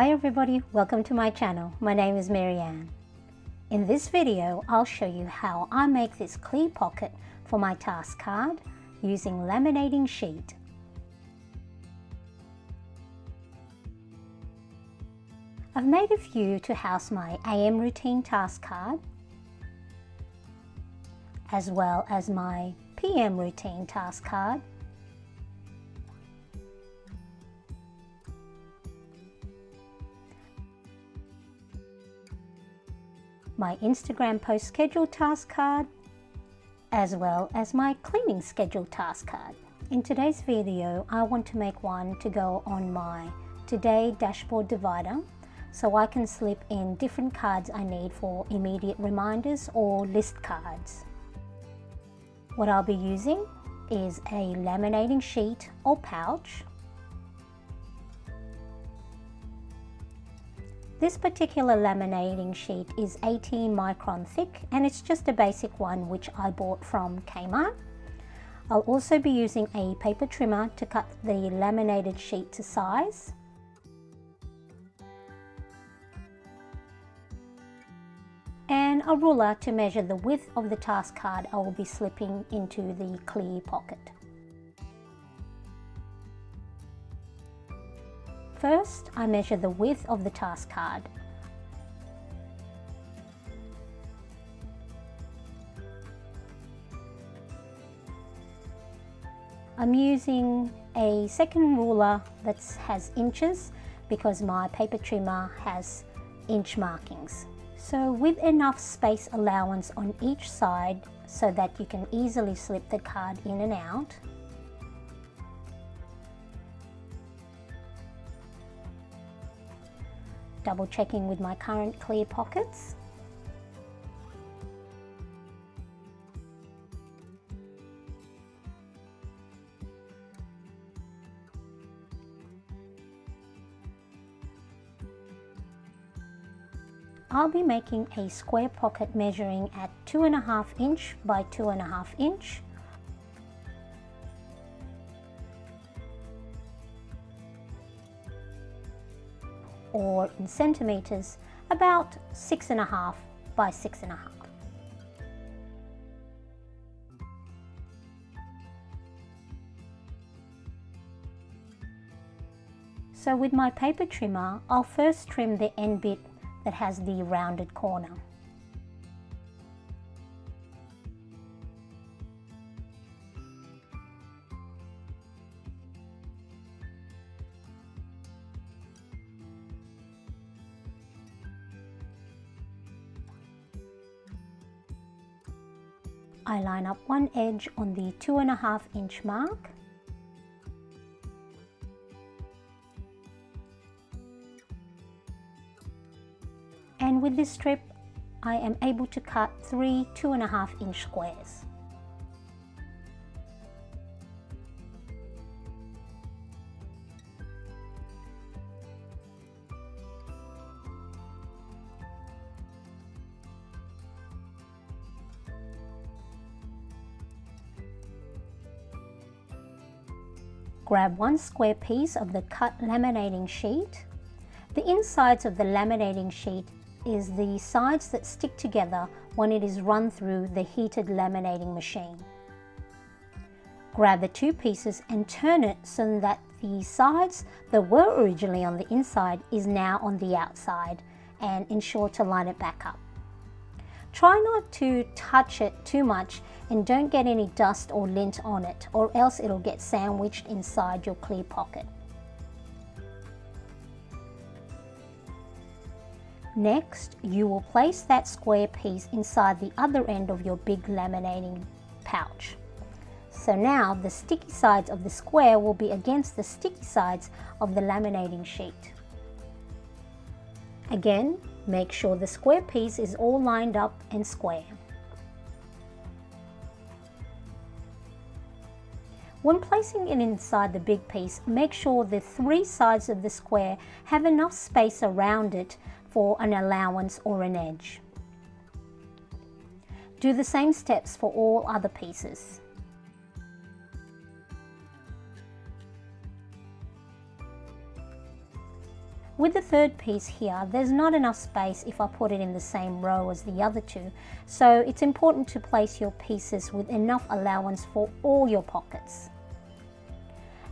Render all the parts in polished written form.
Hi everybody, welcome to my channel. My name is Mariane. In this video, I'll show you how I make this clear pocket for my task card using laminating sheet. I've made a few to house my AM routine task card, as well as my PM routine task card, my Instagram post schedule task card, as well as my cleaning schedule task card. In today's video, I want to make one to go on my Today dashboard divider so I can slip in different cards I need for immediate reminders or list cards. What I'll be using is a laminating sheet or pouch. This particular laminating sheet is 18 micron thick and it's just a basic one which I bought from Kmart. I'll also be using a paper trimmer to cut the laminated sheet to size. And a ruler to measure the width of the task card I will be slipping into the clear pocket. First, I measure the width of the task card. I'm using a second ruler that has inches because my paper trimmer has inch markings. So with enough space allowance on each side so that you can easily slip the card in and out, double checking with my current clear pockets. I'll be making a square pocket measuring at 2.5 inch by 2.5 inch. Or in centimeters, about 6.5 by 6.5. So with my paper trimmer, I'll first trim the end bit that has the rounded corner. I line up one edge on the 2.5 inch mark. And with this strip, I am able to cut 3 2.5 inch squares. Grab one square piece of the cut laminating sheet. The insides of the laminating sheet is the sides that stick together when it is run through the heated laminating machine. Grab the two pieces and turn it so that the sides that were originally on the inside is now on the outside, and ensure to line it back up. Try not to touch it too much and don't get any dust or lint on it, or else it'll get sandwiched inside your clear pocket. Next, you will place that square piece inside the other end of your big laminating pouch. So now the sticky sides of the square will be against the sticky sides of the laminating sheet. Again, make sure the square piece is all lined up and square. When placing it inside the big piece, make sure the three sides of the square have enough space around it for an allowance or an edge. Do the same steps for all other pieces. With the third piece here, there's not enough space if I put it in the same row as the other two, so it's important to place your pieces with enough allowance for all your pockets.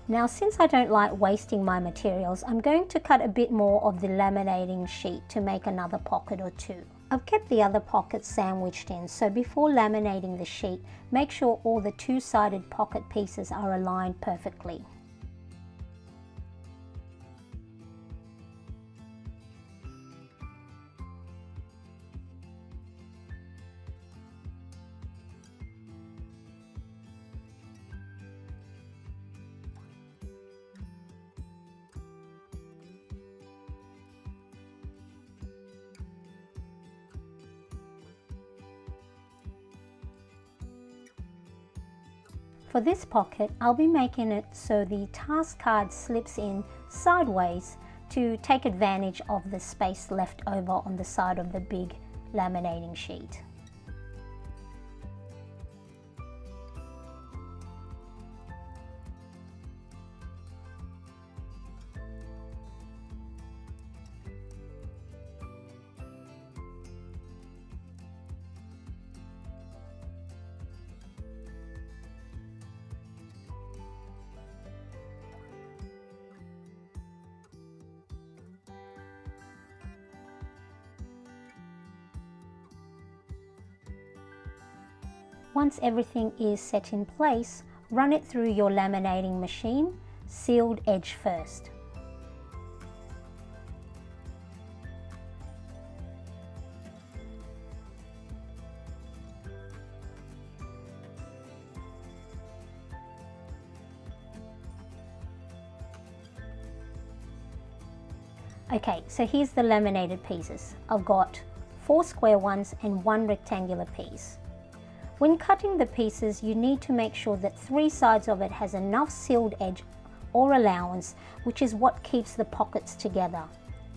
Now, since I don't like wasting my materials, I'm going to cut a bit more of the laminating sheet to make another pocket or two. I've kept the other pockets sandwiched in, so before laminating the sheet, make sure all the two-sided pocket pieces are aligned perfectly. For this pocket, I'll be making it so the task card slips in sideways to take advantage of the space left over on the side of the big laminating sheet. Once everything is set in place, run it through your laminating machine, sealed edge first. Okay, so here's the laminated pieces. I've got 4 square ones and 1 rectangular piece. When cutting the pieces, you need to make sure that 3 sides of it has enough sealed edge or allowance, which is what keeps the pockets together.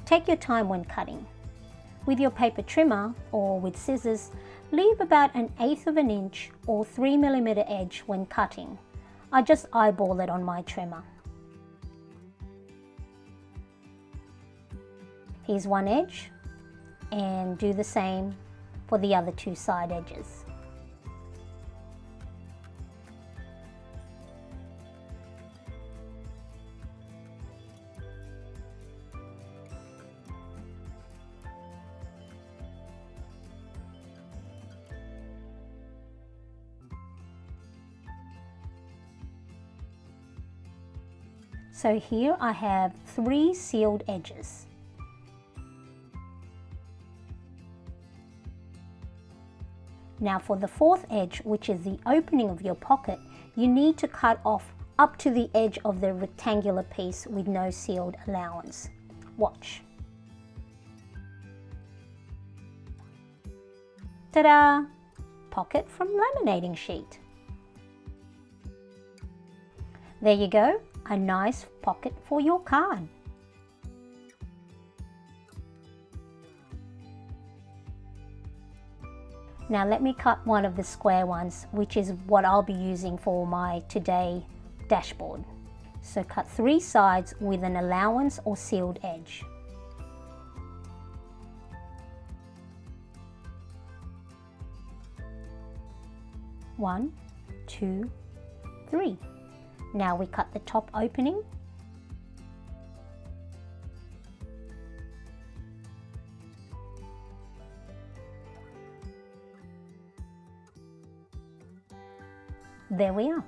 Take your time when cutting. With your paper trimmer or with scissors, leave about 1/8 of an inch or 3mm edge when cutting. I just eyeball it on my trimmer. Here's one edge, and do the same for the other 2 side edges. So here I have 3 sealed edges. Now for the 4th edge, which is the opening of your pocket, you need to cut off up to the edge of the rectangular piece with no sealed allowance. Watch. Ta-da! Pocket from laminating sheet. There you go, a nice pocket for your card. Now let me cut one of the square ones, which is what I'll be using for my today dashboard. So cut 3 sides with an allowance or sealed edge. One, 2, 3. Now we cut the top opening. There we are.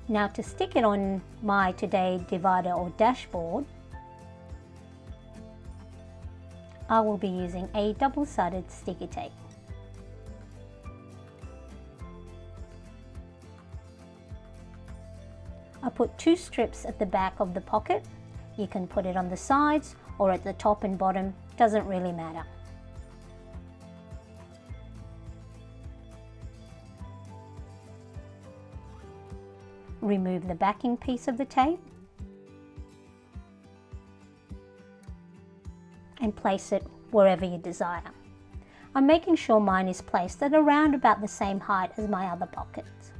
Now to stick it on my today divider or dashboard, I will be using a double-sided sticky tape. I put 2 strips at the back of the pocket. You can put it on the sides or at the top and bottom, doesn't really matter. Remove the backing piece of the tape and place it wherever you desire. I'm making sure mine is placed at around about the same height as my other pockets.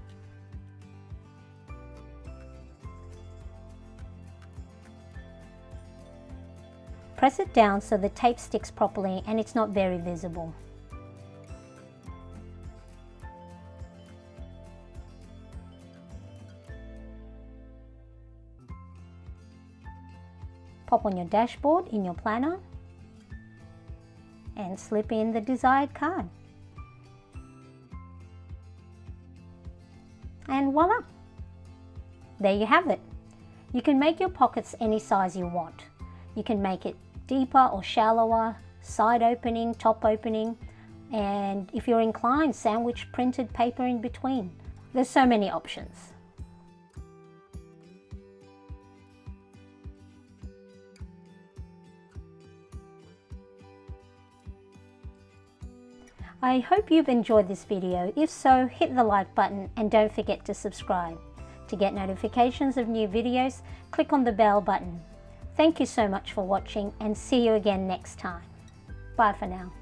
Press it down so the tape sticks properly and it's not very visible. Pop on your dashboard in your planner and slip in the desired card. And voila! There you have it. You can make your pockets any size you want. You can make it deeper or shallower, side opening, top opening, and if you're inclined, sandwich printed paper in between. There's so many options. I hope you've enjoyed this video. If so, hit the like button and don't forget to subscribe. To get notifications of new videos, click on the bell button. Thank you so much for watching and see you again next time. Bye for now.